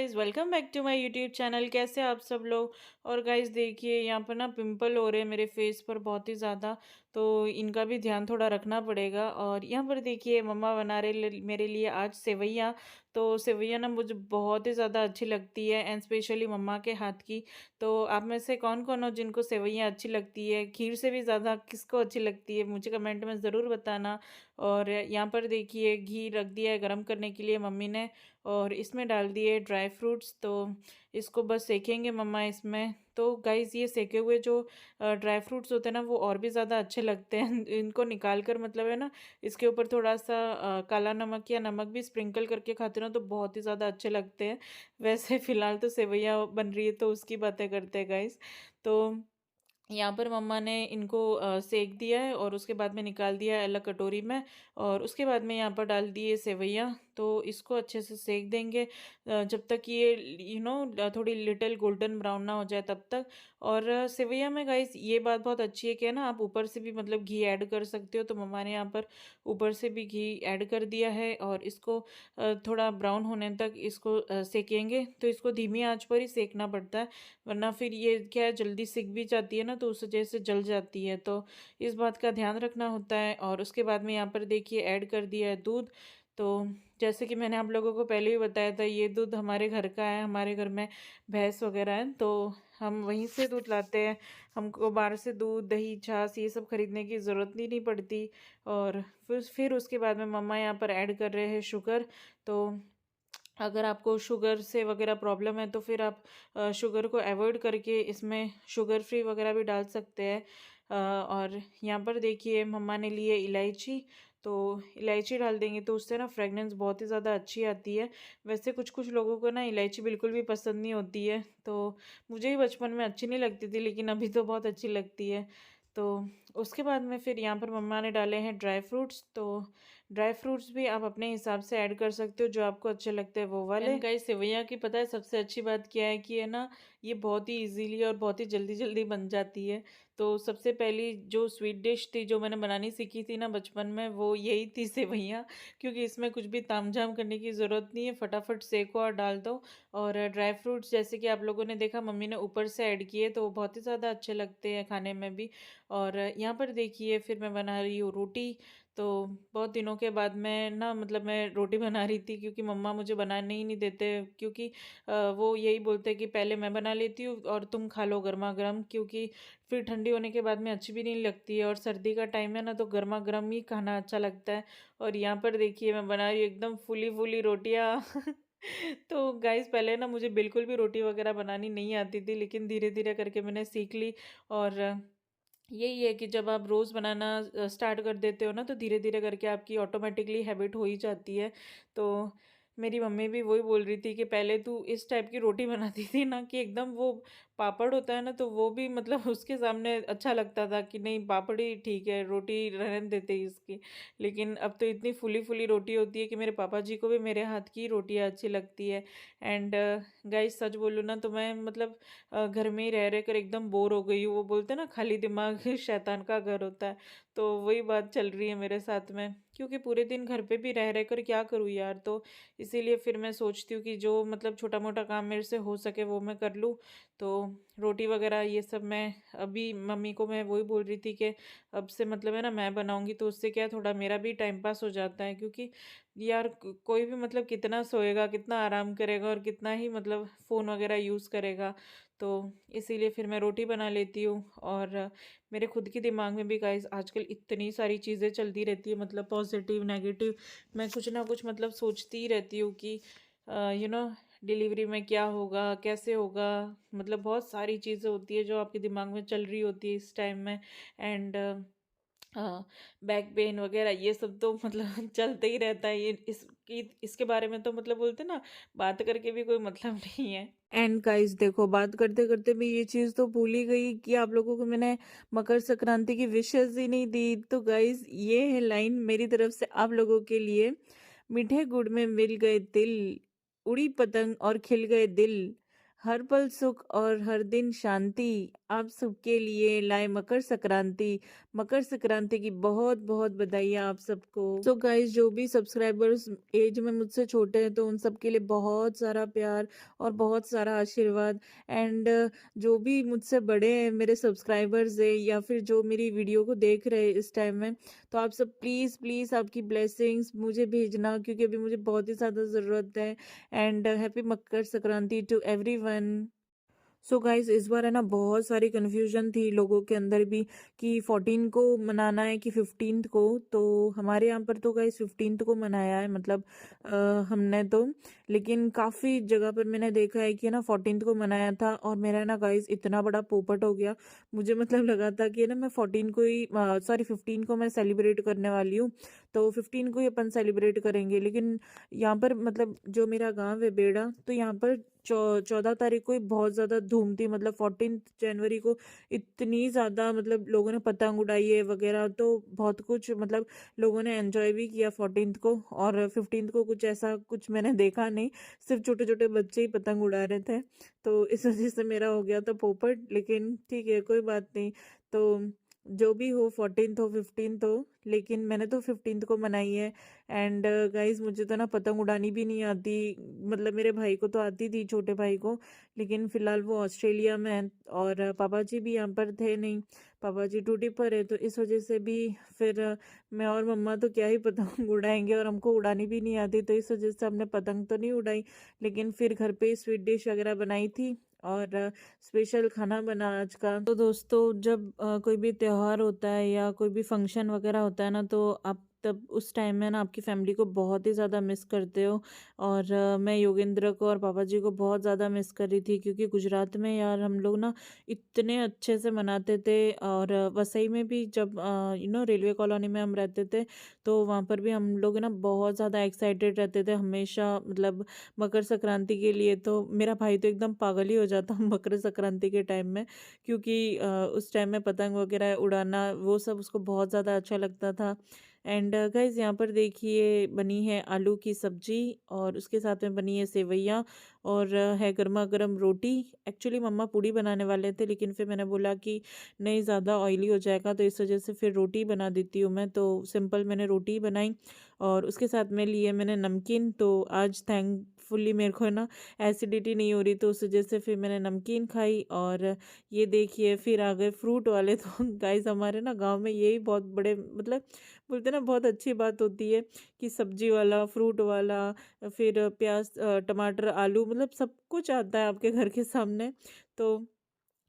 Guys, welcome back to my YouTube channel. कैसे आप सब लोग। और गाइस देखिए, यहाँ पर ना पिंपल हो रहे हैं मेरे फेस पर बहुत ही ज़्यादा। तो इनका भी ध्यान थोड़ा रखना पड़ेगा। और यहाँ पर देखिए, मम्मा बना रहे मेरे लिए आज सेवैयाँ। तो सेवैयाँ ना मुझे बहुत ही ज़्यादा अच्छी लगती है, एंड स्पेशली मम्मा के हाथ की। तो आप में से कौन कौन हो जिनको सेवैयाँ अच्छी लगती है, खीर से भी ज़्यादा किसको अच्छी लगती है, मुझे कमेंट में ज़रूर बताना। और यहाँ पर देखिए, घी रख दिया है गर्म करने के लिए मम्मी ने, और इसमें डाल दिए ड्राई फ्रूट्स। तो इसको बस सेकेंगे मम्मा इसमें। तो गाइज़, ये सेके हुए जो ड्राई फ्रूट्स होते हैं ना, वो और भी ज़्यादा अच्छे लगते हैं। इनको निकाल कर मतलब है ना, इसके ऊपर थोड़ा सा काला नमक या नमक भी स्प्रिंकल करके खाते हो ना, तो बहुत ही ज़्यादा अच्छे लगते हैं। वैसे फ़िलहाल तो सेवैयाँ बन रही है, तो उसकी बातें करते हैं गाइज़। तो यहाँ पर मम्मा ने इनको सेक दिया है, और उसके बाद में निकाल दिया है अलग कटोरी में। और उसके बाद में यहाँ पर डाल दिए सेवैयाँ। तो इसको अच्छे से सेक देंगे जब तक ये थोड़ी लिटिल गोल्डन ब्राउन ना हो जाए तब तक। और सेवैयाँ में गाइस ये बात बहुत अच्छी है कि है ना, आप ऊपर से भी मतलब घी ऐड कर सकते हो। तो मम्मा ने यहाँ पर ऊपर से भी घी ऐड कर दिया है, और इसको थोड़ा ब्राउन होने तक इसको सेकेंगे। तो इसको धीमी आंच पर ही सेकना पड़ता है, वरना फिर ये क्या है, जल्दी सिक भी जाती है ना, तो उस वजह से जल जाती है। तो इस बात का ध्यान रखना होता है। और उसके बाद में यहाँ पर देखिए ऐड कर दिया है दूध। तो जैसे कि मैंने आप लोगों को पहले ही बताया था, ये दूध हमारे घर का है, हमारे घर में भैंस वगैरह है, तो हम वहीं से दूध लाते हैं। हमको बाहर से दूध दही छाछ ये सब खरीदने की ज़रूरत ही नहीं पड़ती। और फिर उसके बाद में मम्मा यहाँ पर ऐड कर रहे हैं शुगर। तो अगर आपको शुगर से वगैरह प्रॉब्लम है, तो फिर आप शुगर को अवॉइड करके इसमें शुगर फ्री वगैरह भी डाल सकते हैं। और यहाँ पर देखिए, मम्मा ने लिए इलायची। तो इलायची डाल देंगे तो उससे ना फ्रेगनेंस बहुत ही ज़्यादा अच्छी आती है। वैसे कुछ कुछ लोगों को ना इलायची बिल्कुल भी पसंद नहीं होती है, तो मुझे भी बचपन में अच्छी नहीं लगती थी, लेकिन अभी तो बहुत अच्छी लगती है। तो उसके बाद में फिर यहाँ पर मम्मा ने डाले हैं ड्राई फ्रूट्स। तो ड्राई फ्रूट्स भी आप अपने हिसाब से ऐड कर सकते हो, जो आपको अच्छे लगते हैं वो वाले। एंड गाइस, सेवैयाँ की पता है सबसे अच्छी बात क्या है कि है ना, ये बहुत ही इजीली और बहुत ही जल्दी जल्दी बन जाती है। तो सबसे पहली जो स्वीट डिश थी जो मैंने बनानी सीखी थी ना बचपन में, वो यही थी सेवैयाँ। क्योंकि इसमें कुछ भी तामझाम करने की ज़रूरत नहीं है, फटाफट सेको और डाल दो। और ड्राई फ्रूट्स जैसे कि आप लोगों ने देखा, मम्मी ने ऊपर से ऐड किए, तो वो बहुत ही ज़्यादा अच्छे लगते हैं खाने में भी। और यहाँ पर देखिए, फिर मैं बना रही हूँ रोटी। तो बहुत दिनों के बाद मैं ना मतलब मैं रोटी बना रही थी, क्योंकि मम्मा मुझे बनाने ही नहीं देते। क्योंकि वो यही बोलते हैं कि पहले मैं बना लेती हूँ और तुम खा लो गर्मा गर्म, क्योंकि फिर ठंडी होने के बाद में अच्छी भी नहीं लगती है। और सर्दी का टाइम है ना, तो गर्मा गर्म ही खाना अच्छा लगता है। और यहाँ पर देखिए, मैं बना रही हूँ एकदम फूली फूली रोटियाँ। तो गाइस, पहले ना मुझे बिल्कुल भी रोटी वगैरह बनानी नहीं आती थी, लेकिन धीरे धीरे करके मैंने सीख ली। और यही है कि जब आप रोज़ बनाना स्टार्ट कर देते हो ना, तो धीरे धीरे करके आपकी ऑटोमेटिकली हैबिट हो ही जाती है। तो मेरी मम्मी भी वही बोल रही थी कि पहले तू इस टाइप की रोटी बनाती थी ना, कि एकदम वो पापड़ होता है ना, तो वो भी मतलब उसके सामने अच्छा लगता था कि नहीं, पापड़ ही ठीक है, रोटी रहने देते इसकी। लेकिन अब तो इतनी फूली फूली रोटी होती है कि मेरे पापा जी को भी मेरे हाथ की रोटियाँ अच्छी लगती है। एंड गाइस, सच बोलूँ ना, तो मैं मतलब घर में ही रह रह कर एकदम बोर हो गई हूँ। वो बोलते हैं ना, खाली दिमाग शैतान का घर होता है। तो वही बात चल रही है मेरे साथ में, क्योंकि पूरे दिन घर पे भी रह रह कर क्या करूँ यार। तो इसीलिए फिर मैं सोचती हूँ कि जो मतलब छोटा मोटा काम मेरे से हो सके वो मैं कर लूँ। तो रोटी वगैरह ये सब मैं अभी मम्मी को मैं वही बोल रही थी कि अब से मतलब है ना, मैं बनाऊंगी, तो उससे क्या थोड़ा मेरा भी टाइम पास हो जाता है। क्योंकि यार कोई भी मतलब कितना सोएगा, कितना आराम करेगा, और कितना ही मतलब फ़ोन वगैरह यूज़ करेगा। तो इसीलिए फिर मैं रोटी बना लेती हूँ। और मेरे खुद के दिमाग में भी गाइस आजकल इतनी सारी चीज़ें चलती रहती है, मतलब पॉजिटिव नेगेटिव। मैं कुछ ना कुछ मतलब सोचती ही रहती हूँ कि यू नो डिलीवरी में क्या होगा, कैसे होगा। मतलब बहुत सारी चीज़ें होती है जो आपके दिमाग में चल रही होती है इस टाइम में। एंड हाँ, बैक पेन वगैरह ये सब तो मतलब चलते ही रहता है। ये इसके बारे में तो मतलब बोलते ना, बात करके भी कोई मतलब नहीं है। एंड गाइस देखो, बात करते करते भी ये चीज़ तो भूल ही गई कि आप लोगों को मैंने मकर संक्रांति की विशेष ही नहीं दी। तो गाइस, ये है लाइन मेरी तरफ से आप लोगों के लिए। मीठे गुड़ में मिल गए तिल, उड़ी पतंग और खिल गए दिल, हर पल सुख और हर दिन शांति आप सबके लिए लाए मकर संक्रांति। मकर संक्रांति की बहुत बहुत बधाइयाँ आप सबको। सो गाइस, जो भी सब्सक्राइबर्स एज में मुझसे छोटे हैं तो उन सबके लिए बहुत सारा प्यार और बहुत सारा आशीर्वाद। एंड जो भी मुझसे बड़े हैं, मेरे सब्सक्राइबर्स है या फिर जो मेरी वीडियो को देख रहे हैं इस टाइम में, तो आप सब प्लीज़ प्लीज़ आपकी ब्लेसिंग्स मुझे भेजना, क्योंकि अभी मुझे बहुत ही ज़्यादा ज़रूरत है। And happy Makar Sankranti to everyone. So guys, इस बार है ना बहुत सारी कन्फ्यूजन थी लोगों के अंदर भी कि 14 को मनाना है कि 15th को। तो हमारे यहाँ पर तो गाइस 15th को मनाया है, मतलब हमने तो, लेकिन काफ़ी जगह पर मैंने देखा है कि है ना 14th को मनाया था। और मेरा ना गाइस इतना बड़ा पोपट हो गया, मुझे मतलब लगा था कि है ना मैं 14 को ही, सॉरी 15 को मैं सेलिब्रेट करने वाली हूँ, तो 15 को ही अपन सेलिब्रेट करेंगे। लेकिन यहाँ पर मतलब जो मेरा गांव है बेड़ा, तो यहाँ पर 14 तारीख को ही बहुत ज़्यादा धूम थी, मतलब 14 जनवरी को इतनी ज़्यादा मतलब लोगों ने पतंग उड़ाई है वगैरह, तो बहुत कुछ मतलब लोगों ने एंजॉय भी किया 14 को। और 15 को कुछ ऐसा कुछ मैंने देखा नहीं, सिर्फ छोटे छोटे बच्चे ही पतंग उड़ा रहे थे। तो इस वजह से मेरा हो गया था पोपट, लेकिन ठीक है कोई बात नहीं। तो जो भी हो, 14th हो 15th हो, लेकिन मैंने तो 15th को मनाई है। एंड गाइस, मुझे तो ना पतंग उड़ानी भी नहीं आती, मतलब मेरे भाई को तो आती थी, छोटे भाई को, लेकिन फिलहाल वो ऑस्ट्रेलिया में है और पापा जी भी यहाँ पर थे नहीं, पापा जी ड्यूटी पर है, तो इस वजह से भी फिर मैं और मम्मा तो क्या ही पतंग उड़ाएंगे, और हमको उड़ानी भी नहीं आती, तो इस वजह से हमने पतंग तो नहीं उड़ाई। लेकिन फिर घर पे स्वीट डिश वगैरह बनाई थी और स्पेशल खाना बना आज का। तो दोस्तों, जब कोई भी त्योहार होता है या कोई भी फंक्शन वगैरह होता है ना, तो आप तब उस टाइम में ना आपकी फैमिली को बहुत ही ज़्यादा मिस करते हो। और मैं योगेंद्र को और पापा जी को बहुत ज़्यादा मिस कर रही थी, क्योंकि गुजरात में यार हम लोग ना इतने अच्छे से मनाते थे। और वसई में भी जब रेलवे कॉलोनी में हम रहते थे, तो वहाँ पर भी हम लोग ना बहुत ज़्यादा एक्साइटेड रहते थे हमेशा, मतलब मकर संक्रांति के लिए। तो मेरा भाई तो एकदम पागल ही हो जाता मकर संक्रांति के टाइम में, क्योंकि उस टाइम में पतंग वगैरह उड़ाना वो सब उसको बहुत ज़्यादा अच्छा लगता था। एंड गाइज, यहाँ पर देखिए बनी है आलू की सब्जी और उसके साथ में बनी है सेवैयाँ और है गर्मा गर्म रोटी। एक्चुअली मम्मा पूड़ी बनाने वाले थे, लेकिन फिर मैंने बोला कि नहीं, ज़्यादा ऑयली हो जाएगा, तो इस वजह से फिर रोटी बना देती हूँ मैं, तो सिंपल मैंने रोटी बनाई। और उसके साथ में लिए मैंने नमकीन, तो आज थैंकफुली मेरे को ना एसिडिटी नहीं हो रही, तो उस वजह से फिर मैंने नमकीन खाई। और ये देखिए फिर आ गए फ्रूट वाले तो गाइस, हमारे ना गांव में यही बहुत बड़े, मतलब बोलते ना बहुत अच्छी बात होती है कि सब्जी वाला, फ्रूट वाला, फिर प्याज, टमाटर, आलू, मतलब सब कुछ आता है आपके घर के सामने। तो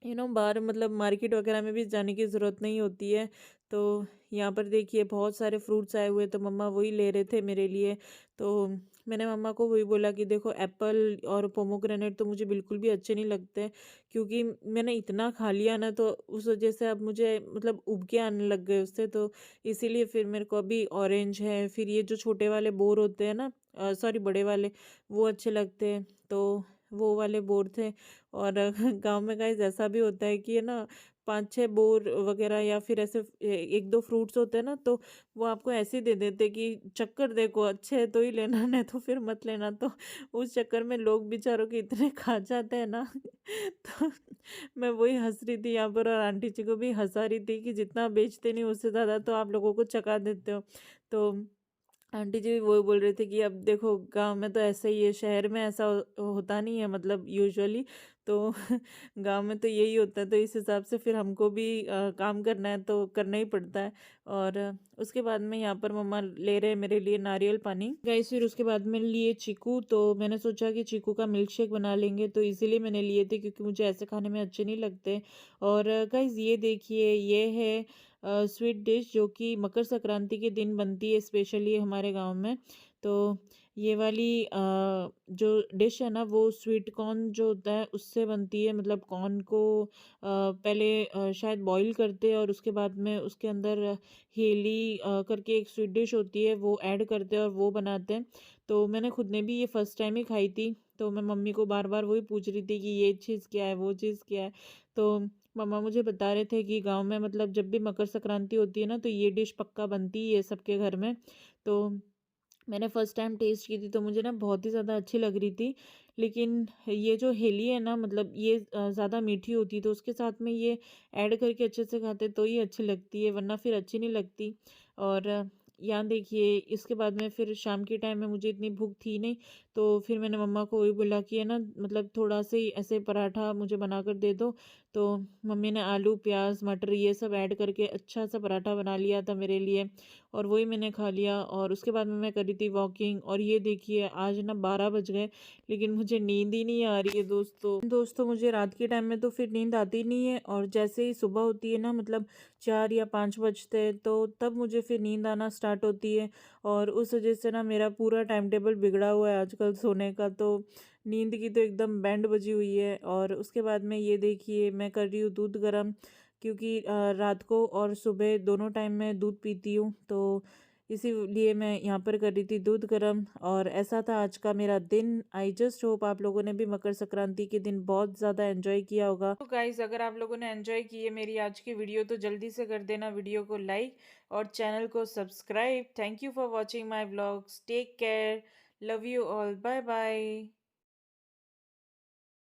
बाहर मतलब मार्केट वगैरह में भी जाने की ज़रूरत नहीं होती है। तो यहाँ पर देखिए बहुत सारे फ्रूट्स आए हुए, तो मम्मा वही ले रहे थे मेरे लिए। तो मैंने मम्मा को वही बोला कि देखो, एप्पल और पोमोग्रेनेट तो मुझे बिल्कुल भी अच्छे नहीं लगते, क्योंकि मैंने इतना खा लिया ना, तो उस वजह से अब मुझे मतलब उबके आने लग गए उससे। तो इसीलिए फिर मेरे को अभी ऑरेंज है, फिर ये जो छोटे वाले बोर होते हैं ना, सॉरी बड़े वाले, वो अच्छे लगते हैं, तो वो वाले बोर थे। और गांव में गाइस ऐसा भी होता है कि है ना, 5-6 बोर वगैरह या फिर ऐसे एक दो फ्रूट्स होते हैं ना, तो वो आपको ऐसे ही दे देते कि चक्कर देखो, अच्छे है तो ही लेना, नहीं तो फिर मत लेना। तो उस चक्कर में लोग बेचारों के इतने खा जाते हैं ना तो मैं वही हंस रही थी यहाँ पर, और आंटी जी को भी हंसा रही थी कि जितना बेचते नहीं उससे ज़्यादा तो आप लोगों को चका देते हो। तो आंटी जी भी वही बोल रहे थे कि अब देखो, गांव में तो ऐसा ही है, शहर में ऐसा होता नहीं है, मतलब यूजुअली तो गांव में तो यही होता है, तो इस हिसाब से फिर हमको भी काम करना है तो करना ही पड़ता है। और उसके बाद में यहाँ पर मम्मा ले रहे हैं मेरे लिए नारियल पानी गाइस। फिर उसके बाद में लिए चीकू, तो मैंने सोचा कि चीकू का मिल्क शेक बना लेंगे, तो इसीलिए मैंने लिए थे, क्योंकि मुझे ऐसे खाने में अच्छे नहीं लगते। और गाइस, ये देखिए, ये है स्वीट डिश जो कि मकर संक्रांति के दिन बनती है स्पेशली हमारे गांव में। तो ये वाली जो डिश है ना, वो स्वीट कॉर्न जो होता है उससे बनती है, मतलब कॉर्न को पहले शायद बॉईल करते हैं, और उसके बाद में उसके अंदर हेली करके एक स्वीट डिश होती है, वो ऐड करते हैं और वो बनाते हैं। तो मैंने खुद ने भी ये फर्स्ट टाइम ही खाई थी, तो मैं मम्मी को बार बार वही पूछ रही थी कि ये चीज़ क्या है, वो चीज़ क्या है। तो मम्मा मुझे बता रहे थे कि गांव में मतलब जब भी मकर संक्रांति होती है ना, तो ये डिश पक्का बनती है सबके घर में। तो मैंने फ़र्स्ट टाइम टेस्ट की थी तो मुझे ना बहुत ही ज़्यादा अच्छी लग रही थी। लेकिन ये जो हेली है ना, मतलब ये ज़्यादा मीठी होती है, तो उसके साथ में ये ऐड करके अच्छे से खाते तो ही अच्छी लगती है, वरना फिर अच्छी नहीं लगती। और यहाँ देखिए, इसके बाद में फिर शाम के टाइम में मुझे इतनी भूख थी नहीं, तो फिर मैंने मम्मा को वही बोला कि है ना, मतलब थोड़ा सा ही ऐसे पराठा मुझे बनाकर दे दो। तो मम्मी ने आलू, प्याज, मटर ये सब ऐड करके अच्छा सा पराठा बना लिया था मेरे लिए, और वही मैंने खा लिया। और उसके बाद में मैं करी थी वॉकिंग, और ये देखिए आज ना 12 बज गए, लेकिन मुझे नींद ही नहीं आ रही है दोस्तों मुझे रात के टाइम में तो फिर नींद आती नहीं है, और जैसे ही सुबह होती है ना, मतलब 4 या 5 बजते हैं, तो तब मुझे फिर नींद आना स्टार्ट होती है। और उस वजह से ना मेरा पूरा टाइम टेबल बिगड़ा हुआ है आजकल सोने का, तो नींद की तो एकदम बैंड बजी हुई है। और उसके बाद में ये देखिए, मैं कर रही हूँ दूध गर्म, क्योंकि रात को और सुबह दोनों टाइम मैं दूध पीती हूँ, तो इसीलिए मैं यहाँ पर कर रही थी दूध गर्म। और ऐसा था आज का मेरा दिन। आई जस्ट होप आप लोगों ने भी मकर संक्रांति के दिन बहुत ज़्यादा एंजॉय किया होगा। तो गाइज, अगर आप लोगों ने एंजॉय की है मेरी आज की वीडियो, तो जल्दी से कर देना वीडियो को लाइक और चैनल को subscribe. Thank you for watching my vlogs. Take care. Love you all. Bye bye.